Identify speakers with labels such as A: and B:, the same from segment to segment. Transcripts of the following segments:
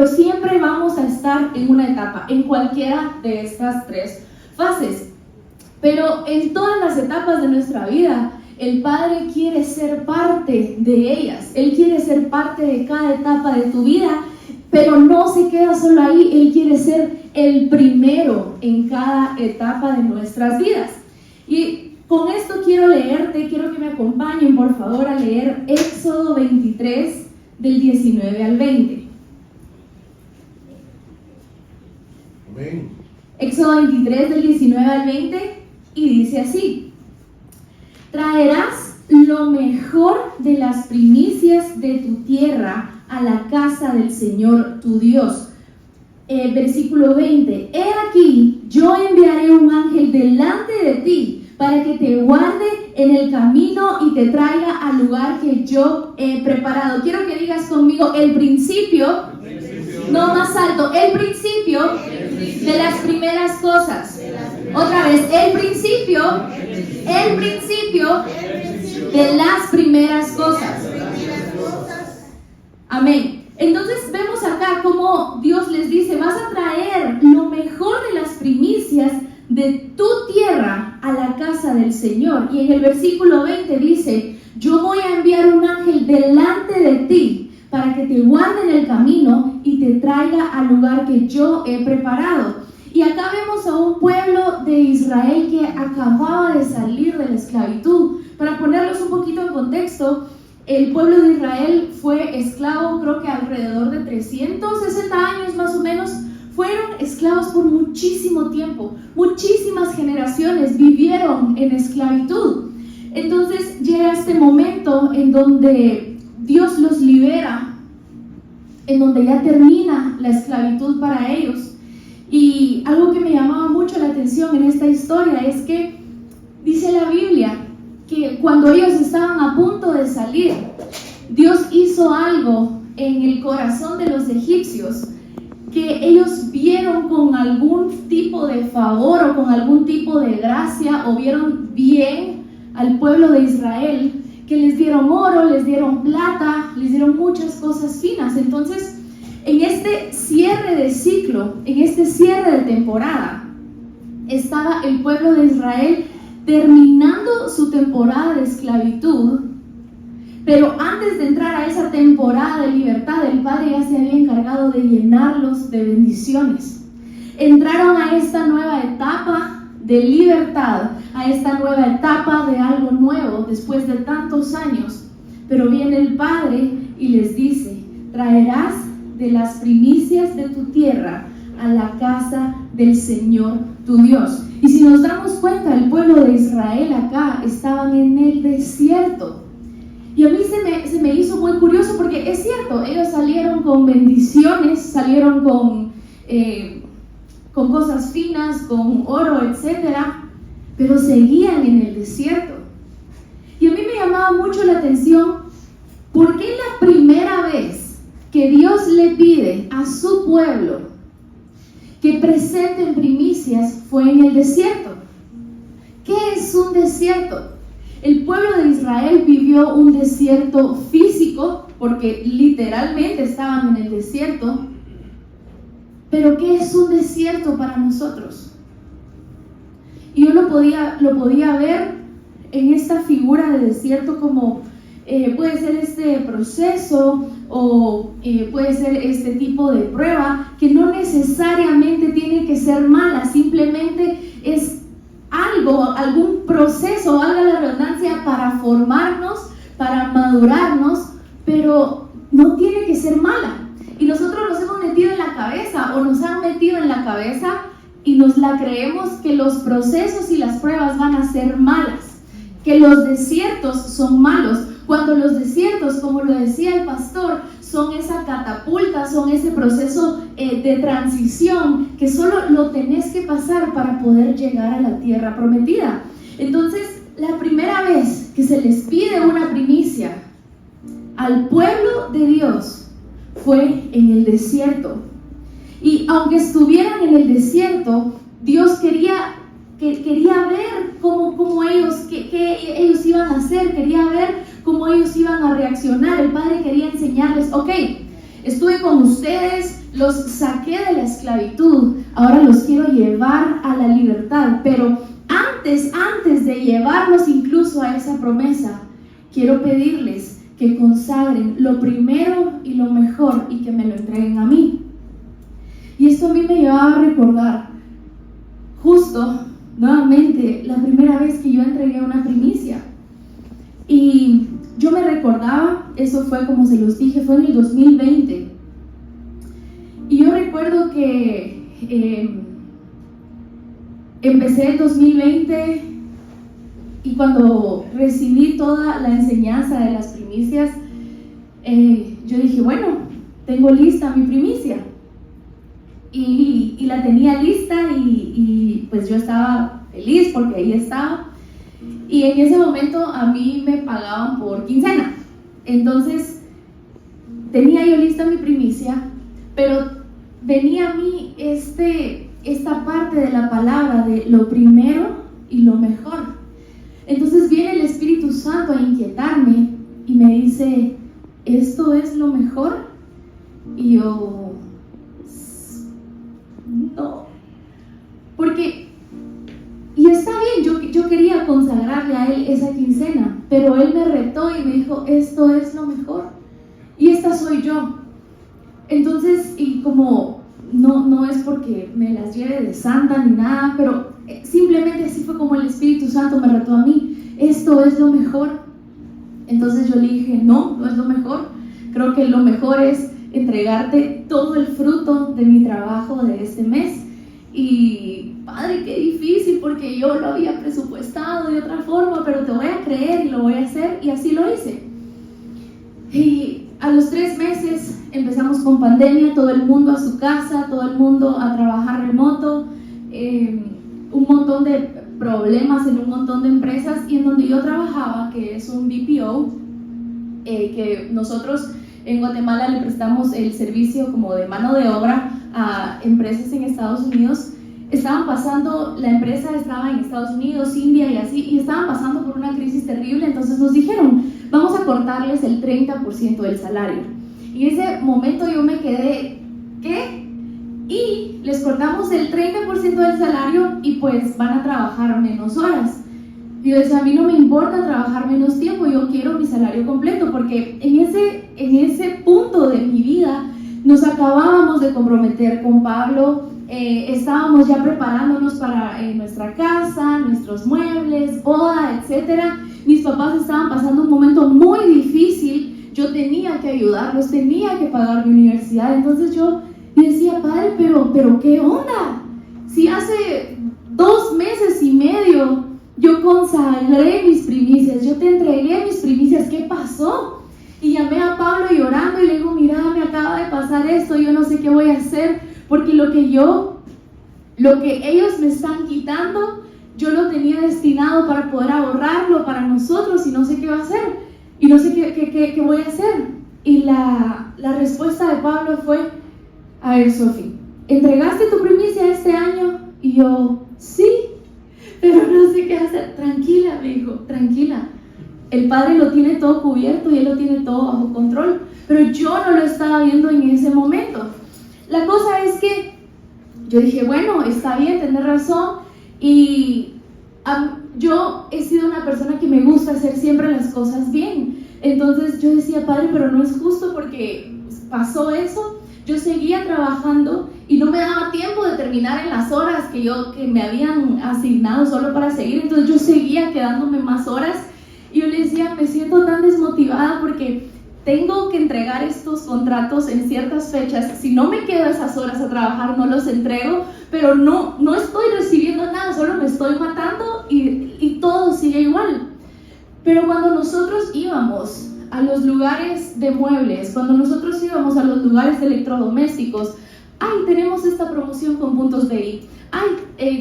A: pero siempre vamos a estar en una etapa, en cualquiera de estas tres fases. Pero en todas las etapas de nuestra vida, el Padre quiere ser parte de ellas. Él quiere ser parte de cada etapa de tu vida, pero no se queda solo ahí. Él quiere ser el primero en cada etapa de nuestras vidas. Y con esto quiero que me acompañen por favor a leer Éxodo 23 del 19 al 20.
B: Amén.
A: Éxodo 23 del 19 al 20 y dice así: traerás lo mejor de las primicias de tu tierra a la casa del Señor tu Dios. Versículo 20: he aquí, yo enviaré un ángel delante de ti para que te guarde en el camino y te traiga al lugar que yo he preparado. Quiero que digas conmigo el principio, no más alto, el principio de las primeras cosas. Otra vez, el principio de las primeras cosas. Amén. Entonces vemos acá cómo Dios les dice: vas a traer lo mejor de las primicias de tu tierra a la casa del Señor. Y en el versículo 20 dice: yo voy a enviar un ángel delante de ti para que te guarde en el camino y te traiga al lugar que yo he preparado. Y acá vemos a un pueblo de Israel que acababa de salir de la esclavitud. Para ponerlos un poquito en contexto, el pueblo de Israel fue esclavo, creo que alrededor de 360 años más o menos. Fueron esclavos por muchísimo tiempo, muchísimas generaciones vivieron en esclavitud. Entonces llega este momento en donde Dios los libera, en donde ya termina la esclavitud para ellos. Y algo que me llamaba mucho la atención en esta historia es que dice la Biblia que cuando ellos estaban a punto de salir, Dios hizo algo en el corazón de los egipcios que ellos vieron con algún tipo de favor o con algún tipo de gracia, o vieron bien al pueblo de Israel, que les dieron oro, les dieron plata, les dieron muchas cosas finas. Entonces, en este cierre de ciclo, en este cierre de temporada, estaba el pueblo de Israel terminando su temporada de esclavitud. Pero antes de entrar a esa temporada de libertad, el Padre ya se había encargado de llenarlos de bendiciones. Entraron a esta nueva etapa de libertad, a esta nueva etapa de algo nuevo después de tantos años. Pero viene el Padre y les dice: traerás de las primicias de tu tierra a la casa del Señor tu Dios. Y si nos damos cuenta, el pueblo de Israel acá estaban en el desierto. Y a mí se me hizo muy curioso porque es cierto, ellos salieron con bendiciones, salieron con cosas finas, con oro, etcétera, pero seguían en el desierto. Y a mí me llamaba mucho la atención, ¿por qué la primera vez que Dios le pide a su pueblo que presenten primicias fue en el desierto? ¿Qué es un desierto? El pueblo de Israel vivió un desierto físico, porque literalmente estaban en el desierto. Pero ¿qué es un desierto para nosotros? Y yo lo podía ver en esta figura de desierto como puede ser este proceso o puede ser este tipo de prueba que no necesariamente tiene que ser mala, simplemente es algún proceso, valga la redundancia, para formarnos, para madurarnos, pero no tiene que ser mala. Y nosotros nos hemos metido en la cabeza, o nos han metido en la cabeza y nos la creemos, que los procesos y las pruebas van a ser malas, que los desiertos son malos, cuando los desiertos, como lo decía el pastor, son esa catapulta, son ese proceso de transición que solo lo tenés que pasar para poder llegar a la tierra prometida. Entonces, la primera vez que se les pide una primicia al pueblo de Dios fue en el desierto. Y aunque estuvieran en el desierto, Dios quería ver cómo ellos, qué ellos iban a hacer, quería ver cómo ellos iban a reaccionar. El Padre quería enseñarles: ok, estuve con ustedes, los saqué de la esclavitud, ahora los quiero llevar a la libertad, pero antes de llevarlos incluso a esa promesa, quiero pedirles que consagren lo primero y lo mejor y que me lo entreguen a mí. Y esto a mí me llevaba a recordar justo nuevamente la primera vez que yo entregué una primicia. Y yo me recordaba, eso fue como se los dije, fue en el 2020. Y yo recuerdo que empecé el 2020 y cuando recibí toda la enseñanza de las primicias, yo dije, bueno, tengo lista mi primicia. Y la tenía lista y pues yo estaba feliz porque ahí estaba. Y en ese momento a mí me pagaban por quincena. Entonces tenía yo lista mi primicia, pero venía a mí esta parte de la palabra de lo primero y lo mejor. Entonces viene el Espíritu Santo a inquietarme y me dice, ¿esto es lo mejor? Y yo, no, porque, y está bien, yo quería consagrarle a él esa quincena, pero él me retó y me dijo, esto es lo mejor, y esta soy yo. Entonces, y como no es porque me las lleve de santa ni nada, pero simplemente así fue como el Espíritu Santo me retó a mí, esto es lo mejor. Entonces yo le dije, no es lo mejor, creo que lo mejor es entregarte todo el fruto de mi trabajo de este mes. Y padre, qué difícil, porque yo lo había presupuestado de otra forma, pero te voy a creer y lo voy a hacer, y así lo hice. Y a los 3 meses empezamos con pandemia, todo el mundo a su casa, todo el mundo a trabajar remoto, un montón de problemas en un montón de empresas, y en donde yo trabajaba, que es un BPO, que nosotros en Guatemala le prestamos el servicio como de mano de obra a empresas en Estados Unidos. La empresa estaba en Estados Unidos, India y así, y estaban pasando por una crisis terrible. Entonces nos dijeron, vamos a cortarles el 30% del salario. Y en ese momento yo me quedé, ¿qué? Y les cortamos el 30% del salario y pues van a trabajar menos horas. Y yo decía, a mí no me importa trabajar menos tiempo, yo quiero mi salario completo, porque en ese punto de mi vida nos acabábamos de comprometer con Pablo, estábamos ya preparándonos para nuestra casa, nuestros muebles, boda, etc. Mis papás estaban pasando un momento muy difícil, yo tenía que ayudarlos, tenía que pagar mi universidad. Entonces yo decía, padre, pero ¿qué onda? Si hace 2 meses y medio yo consagré mis primicias, yo te entregué mis primicias, ¿qué pasó? Y llamé a Pablo llorando y le digo, mira, me acaba de pasar esto, yo no sé qué voy a hacer, porque lo que ellos me están quitando, yo lo tenía destinado para poder ahorrarlo para nosotros, y no sé qué va a hacer, y no sé qué voy a hacer. Y la respuesta de Pablo fue, a ver, Sofi, ¿entregaste tu primicia este año? Y yo, sí, pero no sé qué hacer. Tranquila, me dijo, tranquila. El Padre lo tiene todo cubierto y Él lo tiene todo bajo control. Pero yo no lo estaba viendo en ese momento. La cosa es que yo dije, bueno, está bien, tenés razón. Y yo he sido una persona que me gusta hacer siempre las cosas bien. Entonces yo decía, Padre, pero no es justo porque pasó eso. Yo seguía trabajando y no me daba tiempo de terminar en las horas que me habían asignado solo para seguir. Entonces yo seguía quedándome más horas y yo le decía, me siento tan desmotivada porque tengo que entregar estos contratos en ciertas fechas. Si no me quedo esas horas a trabajar, no los entrego, pero no estoy recibiendo nada, solo me estoy matando y todo sigue igual. Pero cuando nosotros íbamos a los lugares de muebles, cuando nosotros íbamos a los lugares de electrodomésticos, tenemos esta promoción con puntos BI,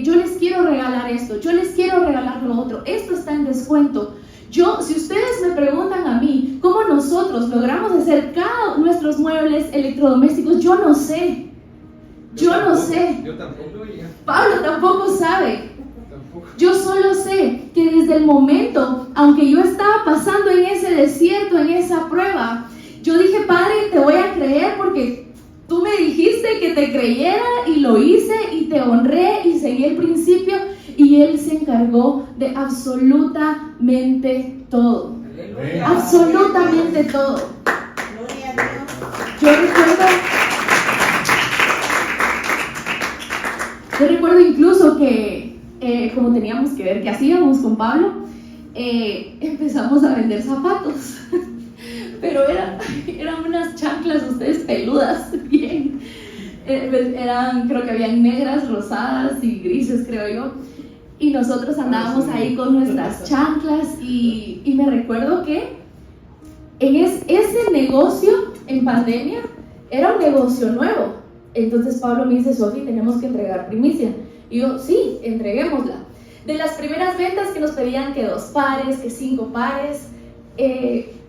A: yo les quiero regalar esto, yo les quiero regalar lo otro, esto está en descuento. Si ustedes me preguntan a mí cómo nosotros logramos hacer cada nuestros muebles electrodomésticos, yo no sé. Yo tampoco. Pablo tampoco sabe. Yo solo sé que desde el momento, aunque yo estaba pasando en ese desierto, en esa prueba, yo dije, Padre, te voy a creer porque tú me dijiste que te creyera y lo hice y te honré y seguí el principio, y Él se encargó de absolutamente todo.
B: Amén.
A: Absolutamente todo.
C: Gloria a Dios.
A: Yo recuerdo incluso que como teníamos que ver qué hacíamos con Pablo, empezamos a vender zapatos. Pero eran unas chanclas, ustedes peludas, bien. Creo que habían negras, rosadas y grises, creo yo. Y nosotros andábamos ahí con nuestras chanclas y me recuerdo que ese negocio en pandemia era un negocio nuevo. Entonces Pablo me dice, Sofi, tenemos que entregar primicia. Y yo, sí, entreguémosla. De las primeras ventas que nos pedían que 2 pares, que 5 pares,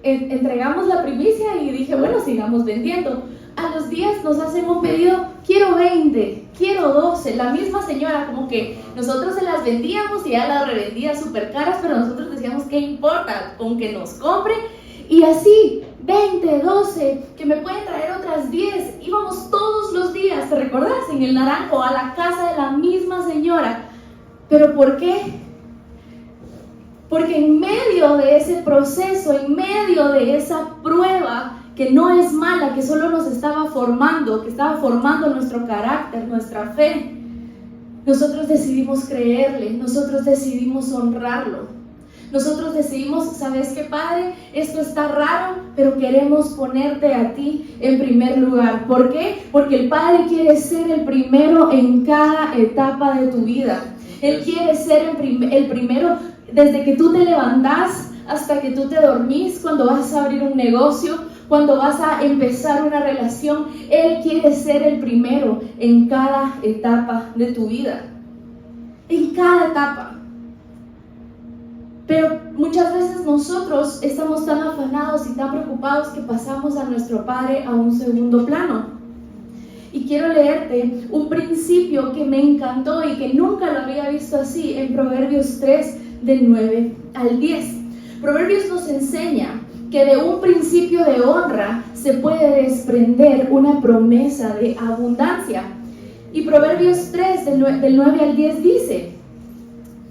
A: entregamos la primicia y dije, bueno, sigamos vendiendo. A los días nos hacen un pedido, quiero 20, quiero 12. La misma señora, como que nosotros se las vendíamos y ella las revendía súper caras, pero nosotros decíamos, ¿qué importa? Con que nos compre. Y así, 20, 12, que me pueden traer otras 10. Íbamos todos los días, ¿te recordás? En el Naranjo, a la casa de la misma señora. ¿Pero por qué? Porque en medio de ese proceso, en medio de esa prueba, que no es mala, que solo nos estaba formando, que estaba formando nuestro carácter, nuestra fe, nosotros decidimos creerle, nosotros decidimos honrarlo. Nosotros decidimos, ¿sabes qué, Padre? Esto está raro, pero queremos ponerte a ti en primer lugar. ¿Por qué? Porque el Padre quiere ser el primero en cada etapa de tu vida. Él quiere ser el primero desde que tú te levantás hasta que tú te dormís, cuando vas a abrir un negocio, cuando vas a empezar una relación. Él quiere ser el primero en cada etapa de tu vida. En cada etapa. Pero muchas veces nosotros estamos tan afanados y tan preocupados que pasamos a nuestro Padre a un segundo plano. Y quiero leerte un principio que me encantó y que nunca lo había visto así en Proverbios 3, del 9 al 10. Proverbios nos enseña que de un principio de honra se puede desprender una promesa de abundancia. Y Proverbios 3, del 9 al 10 dice: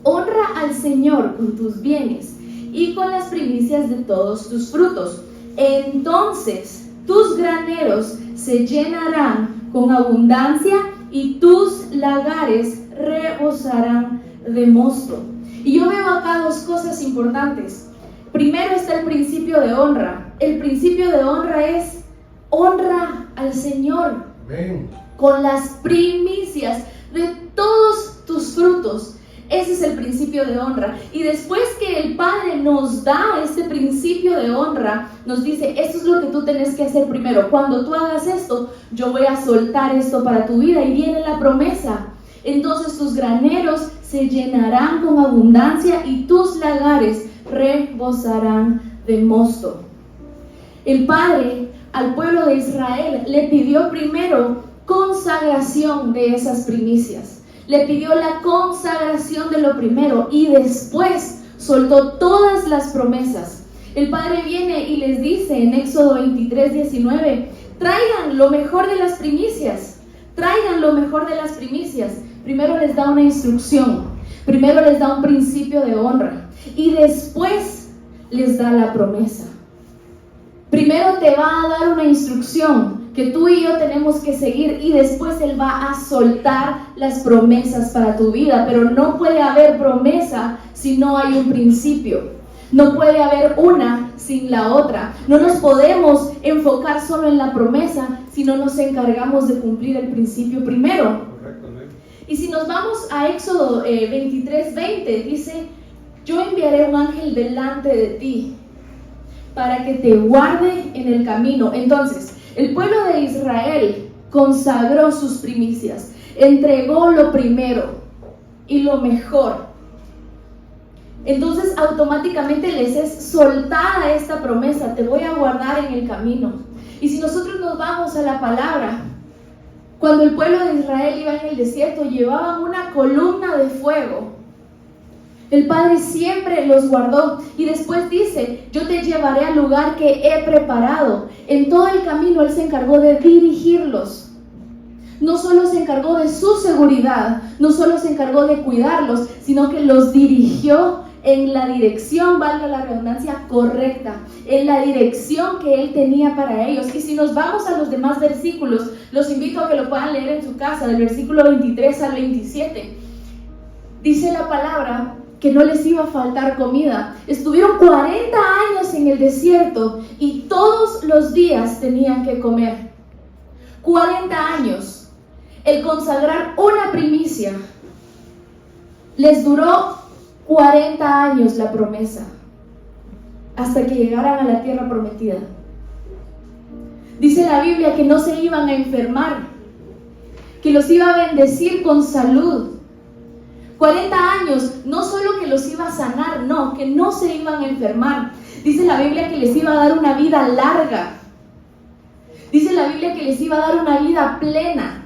A: honra al Señor con tus bienes y con las primicias de todos tus frutos. Entonces tus graneros se llenarán con abundancia y tus lagares rebosarán de mosto. Y yo veo acá 2 cosas importantes. Primero está el principio de honra. El principio de honra es honra al Señor.
B: Amén.
A: Con las primicias de todos tus frutos. Ese es el principio de honra. Y después que el Padre nos da este principio de honra, nos dice, esto es lo que tú tienes que hacer primero. Cuando tú hagas esto, yo voy a soltar esto para tu vida. Y viene la promesa. Entonces tus graneros se llenarán con abundancia y tus lagares rebosarán de mosto. El Padre al pueblo de Israel le pidió primero consagración de esas primicias. Le pidió la consagración de lo primero y después soltó todas las promesas. El Padre viene y les dice en Éxodo 23, 19, traigan lo mejor de las primicias, traigan lo mejor de las primicias. Primero les da una instrucción, primero les da un principio de honra y después les da la promesa. Primero te va a dar una instrucción que tú y yo tenemos que seguir y después Él va a soltar las promesas para tu vida. Pero no puede haber promesa si no hay un principio. No puede haber una sin la otra. No nos podemos enfocar solo en la promesa si no nos encargamos de cumplir el principio primero. Y si nos vamos a Éxodo 23, 20, dice, yo enviaré un ángel delante de ti para que te guarde en el camino. Entonces, el pueblo de Israel consagró sus primicias, entregó lo primero y lo mejor. Entonces automáticamente les es soltada esta promesa, te voy a guardar en el camino. Y si nosotros nos vamos a la palabra, cuando el pueblo de Israel iba en el desierto, llevaban una columna de fuego El Padre siempre los guardó. Y después dice, yo te llevaré al lugar que he preparado. En todo el camino Él se encargó de dirigirlos. No solo se encargó de su seguridad, no solo se encargó de cuidarlos, sino que los dirigió en la dirección, valga la redundancia, correcta, en la dirección que Él tenía para ellos. Y si nos vamos a los demás versículos, los invito a que lo puedan leer en su casa, del versículo 23 al 27. Dice la palabra que no les iba a faltar comida. Estuvieron 40 años en el desierto y todos los días tenían que comer. 40 años. El consagrar una primicia les duró 40 años la promesa, hasta que llegaran a la tierra prometida. Dice la Biblia que no se iban a enfermar, que los iba a bendecir con salud. 40 años, no solo que los iba a sanar, no, que no se iban a enfermar. Dice la Biblia que les iba a dar una vida larga. Dice la Biblia que les iba a dar una vida plena,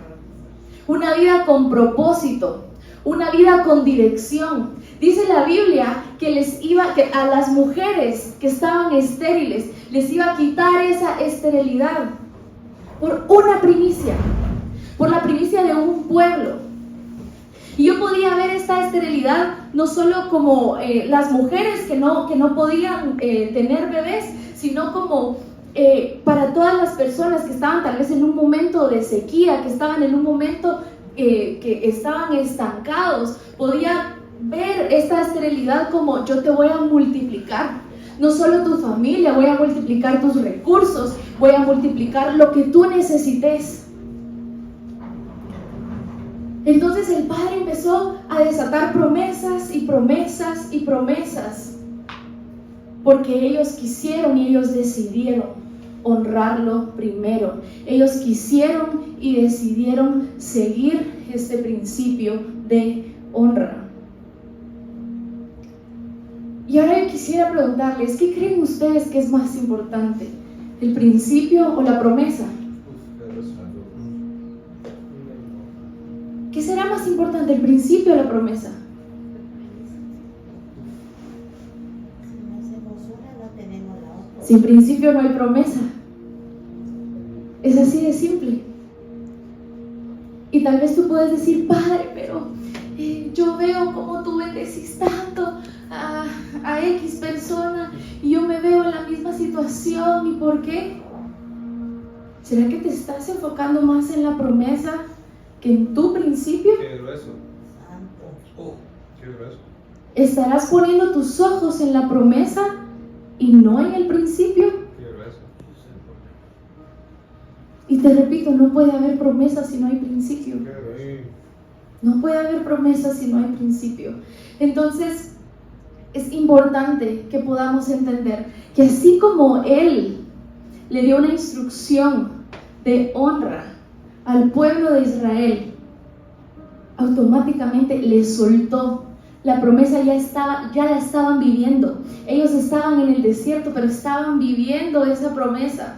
A: una vida con propósito, una vida con dirección. Dice la Biblia que a las mujeres que estaban estériles les iba a quitar esa esterilidad por una primicia, por la primicia de un pueblo. Y yo podía ver esta esterilidad no solo como las mujeres que no podían tener bebés, sino como para todas las personas que estaban tal vez en un momento de sequía, que estaban en un momento que estaban estancados. Podía ver esta esterilidad como: yo te voy a multiplicar, no solo tu familia, voy a multiplicar tus recursos, voy a multiplicar lo que tú necesites. Entonces el Padre empezó a desatar promesas y promesas y promesas, porque ellos quisieron y ellos decidieron honrarlo primero. Ellos quisieron y decidieron seguir este principio de honra. Y ahora yo quisiera preguntarles, ¿qué creen ustedes que es más importante? ¿El principio o la promesa? ¿Qué será más importante, el principio o la promesa?
C: Si no hacemos una, no tenemos la otra.
A: Sin principio no hay promesa. Es así de simple. Y tal vez tú puedes decir: Padre, pero yo veo cómo tú bendecís tanto a X persona y yo me veo en la misma situación. ¿Y por qué? ¿Será que te estás enfocando más en la promesa que en tu principio?
B: Qué grueso.
C: Santo.
B: Qué grueso.
A: ¿Estarás poniendo tus ojos en la promesa y no en el principio?
B: Qué grueso.
A: Y te repito, no puede haber promesa si no hay principio.
B: Qué grueso.
A: No puede haber promesa si no hay principio. Entonces, es importante que podamos entender que así como Él le dio una instrucción de honra al pueblo de Israel, automáticamente le soltó. La promesa ya la estaban viviendo. Ellos estaban en el desierto, pero estaban viviendo esa promesa.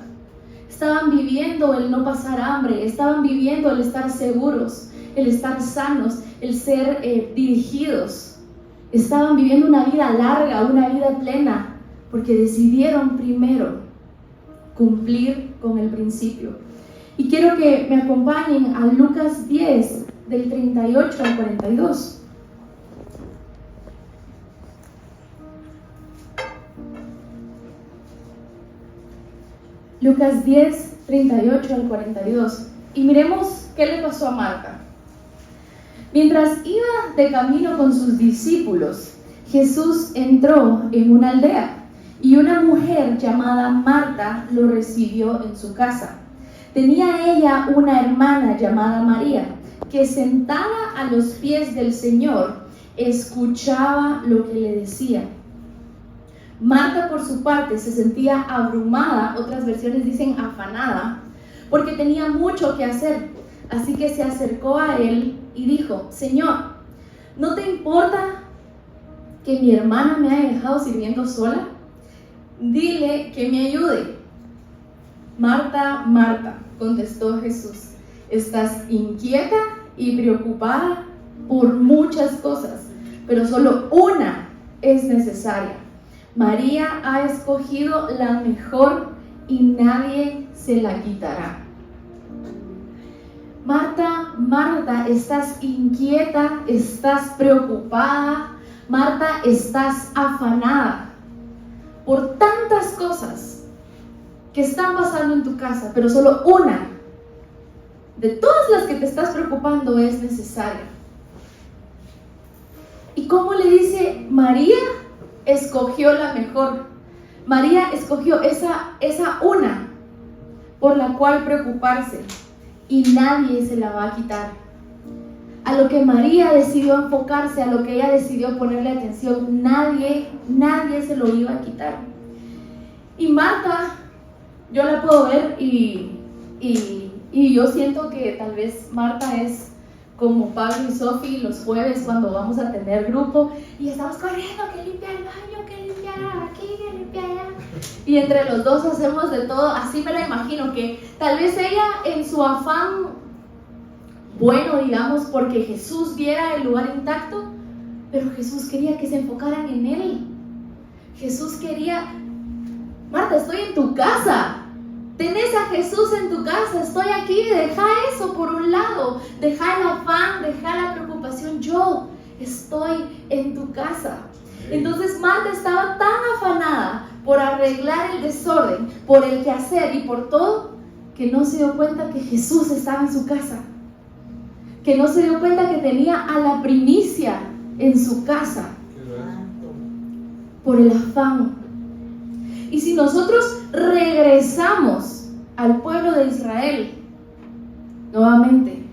A: Estaban viviendo el no pasar hambre, estaban viviendo el estar seguros, el estar sanos, el ser dirigidos. Estaban viviendo una vida larga, una vida plena, porque decidieron primero cumplir con el principio. Y quiero que me acompañen a Lucas 10, del 38 al 42. Lucas 10, 38 al 42. Y miremos qué le pasó a Marta. Mientras iba de camino con sus discípulos, Jesús entró en una aldea y una mujer llamada Marta lo recibió en su casa. Tenía ella una hermana llamada María, que sentada a los pies del Señor, escuchaba lo que le decía. Marta, por su parte, se sentía abrumada, otras versiones dicen afanada, porque tenía mucho que hacer. Así que se acercó a él y dijo: Señor, ¿no te importa que mi hermana me haya dejado sirviendo sola? Dile que me ayude. Marta, Marta, contestó Jesús, estás inquieta y preocupada por muchas cosas, pero solo una es necesaria. María ha escogido la mejor y nadie se la quitará. Marta, Marta, estás inquieta, estás preocupada, Marta, estás afanada por tantas cosas que están pasando en tu casa, pero solo una de todas las que te estás preocupando es necesaria. ¿Y cómo le dice? María escogió la mejor. María escogió esa una por la cual preocuparse y nadie se la va a quitar. A lo que María decidió enfocarse, a lo que ella decidió ponerle atención, nadie se lo iba a quitar. Y Marta, yo la puedo ver y yo siento que tal vez Marta es como Pablo y Sofi los jueves cuando vamos a tener grupo y estamos corriendo, que limpia el baño, que limpia aquí, que limpia allá. Y entre los dos hacemos de todo. Así me la imagino, que tal vez ella en su afán bueno, digamos, porque Jesús viera el lugar intacto, pero Jesús quería que se enfocaran en Él. Jesús quería: Marta, estoy en tu casa, tenés a Jesús en tu casa, estoy aquí, deja eso por un lado, deja el afán, deja la preocupación, yo estoy en tu casa. Entonces Marta estaba tan afanada por arreglar el desorden, por el quehacer y por todo, que no se dio cuenta que Jesús estaba en su casa, que no se dio cuenta que tenía a la primicia en su casa, por el afán. Y si nosotros regresamos al pueblo de Israel, nuevamente,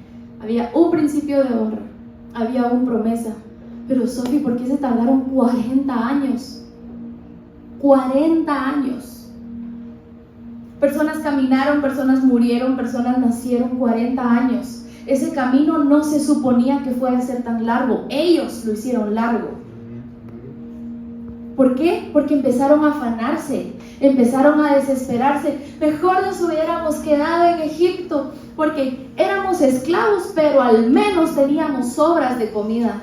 A: había un principio de honra, había una promesa. Pero Sofi, ¿por qué se tardaron 40 años? 40 años. Personas caminaron, personas murieron, personas nacieron, 40 años. Ese camino no se suponía que fuera a ser tan largo. Ellos lo hicieron largo. ¿Por qué? Porque empezaron a afanarse, empezaron a desesperarse. Mejor nos hubiéramos quedado en Egipto, porque éramos esclavos, pero al menos teníamos sobras de comida.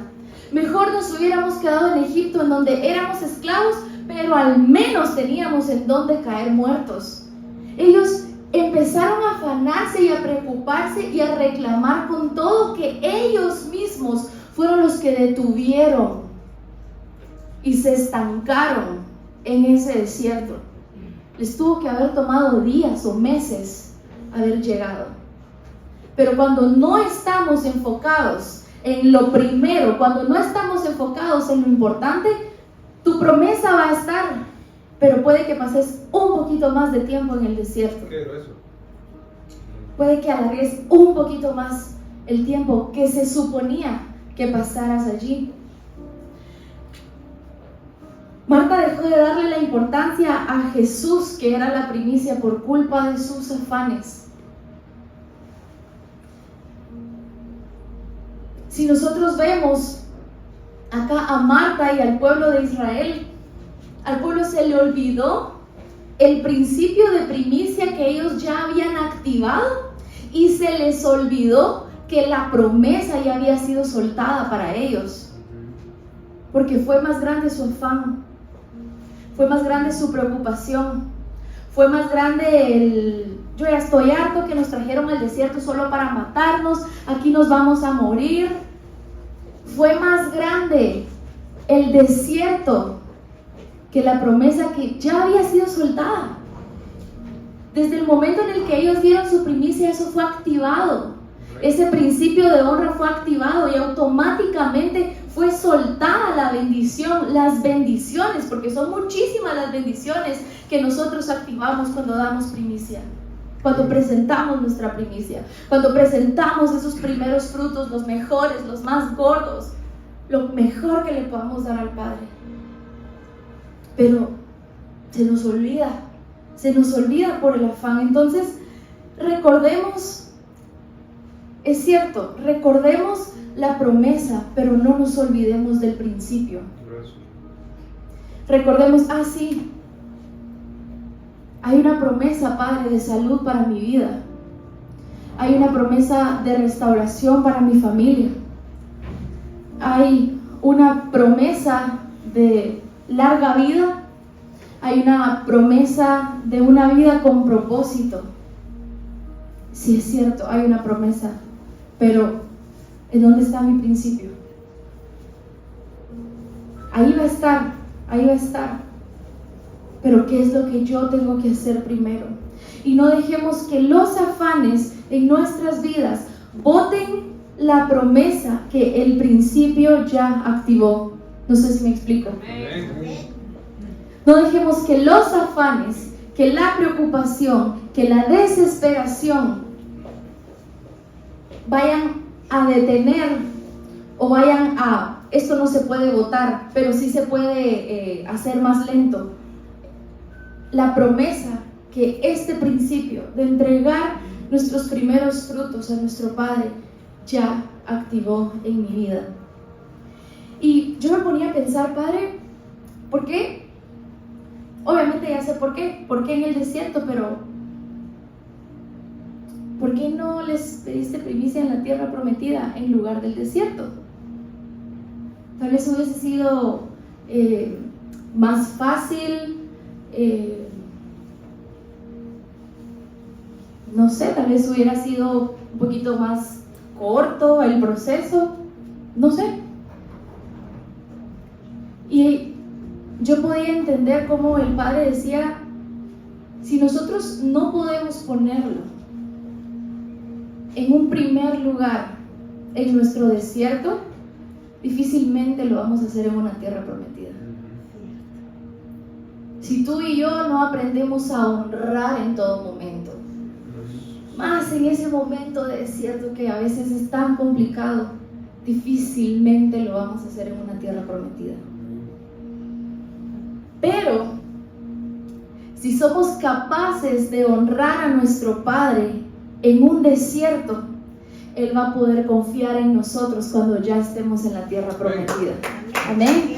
A: Mejor nos hubiéramos quedado en Egipto, en donde éramos esclavos, pero al menos teníamos en donde caer muertos. Ellos empezaron a afanarse y a preocuparse y a reclamar con todo, que ellos mismos fueron los que detuvieron y se estancaron en ese desierto. Les tuvo que haber tomado días o meses haber llegado. Pero cuando no estamos enfocados en lo primero, cuando no estamos enfocados en lo importante, tu promesa va a estar, pero puede que pases un poquito más de tiempo en el desierto.
B: ¿Qué era eso?
A: Puede que alargues un poquito más el tiempo que se suponía que pasaras allí. Marta dejó de darle la importancia a Jesús, que era la primicia, por culpa de sus afanes. Si nosotros vemos acá a Marta y al pueblo de Israel, al pueblo se le olvidó el principio de primicia que ellos ya habían activado, y se les olvidó que la promesa ya había sido soltada para ellos, porque fue más grande su afán, fue más grande su preocupación, fue más grande yo ya estoy harto que nos trajeron al desierto solo para matarnos, aquí nos vamos a morir. Fue más grande el desierto que la promesa que ya había sido soltada. Desde el momento en el que ellos dieron su primicia, eso fue activado. Ese principio de honra fue activado y automáticamente fue soltada la bendición, las bendiciones, porque son muchísimas las bendiciones que nosotros activamos cuando damos primicia, cuando presentamos nuestra primicia, cuando presentamos esos primeros frutos, los mejores, los más gordos, lo mejor que le podamos dar al Padre. Pero se nos olvida por el afán. Entonces, recordemos, es cierto, recordemos la promesa, pero no nos olvidemos del principio. Recordemos, sí, hay una promesa, Padre, de salud para mi vida. Hay una promesa de restauración para mi familia. Hay una promesa de larga vida, hay una promesa de una vida con propósito. Sí, es cierto, hay una promesa, pero ¿en dónde está mi principio? Ahí va a estar, ahí va a estar. Pero ¿qué es lo que yo tengo que hacer primero? Y no dejemos que los afanes en nuestras vidas boten la promesa que el principio ya activó. No sé si me explico. No dejemos que los afanes, que la preocupación, que la desesperación vayan a detener o vayan a, esto no se puede botar, pero sí se puede hacer más lento. La promesa que este principio de entregar nuestros primeros frutos a nuestro Padre ya activó en mi vida. Y yo me ponía a pensar, Padre, ¿por qué? Obviamente ya sé por qué en el desierto, pero ¿por qué no les pediste primicia en la tierra prometida en lugar del desierto? Tal vez hubiese sido más fácil, no sé, tal vez hubiera sido un poquito más corto el proceso, no sé. Y yo podía entender cómo el Padre decía, si nosotros no podemos ponerlo en un primer lugar en nuestro desierto, difícilmente lo vamos a hacer en una tierra prometida. Si tú y yo no aprendemos a honrar en todo momento, más en ese momento de desierto que a veces es tan complicado, difícilmente lo vamos a hacer en una tierra prometida. Pero si somos capaces de honrar a nuestro Padre en un desierto, Él va a poder confiar en nosotros cuando ya estemos en la tierra prometida. Amén.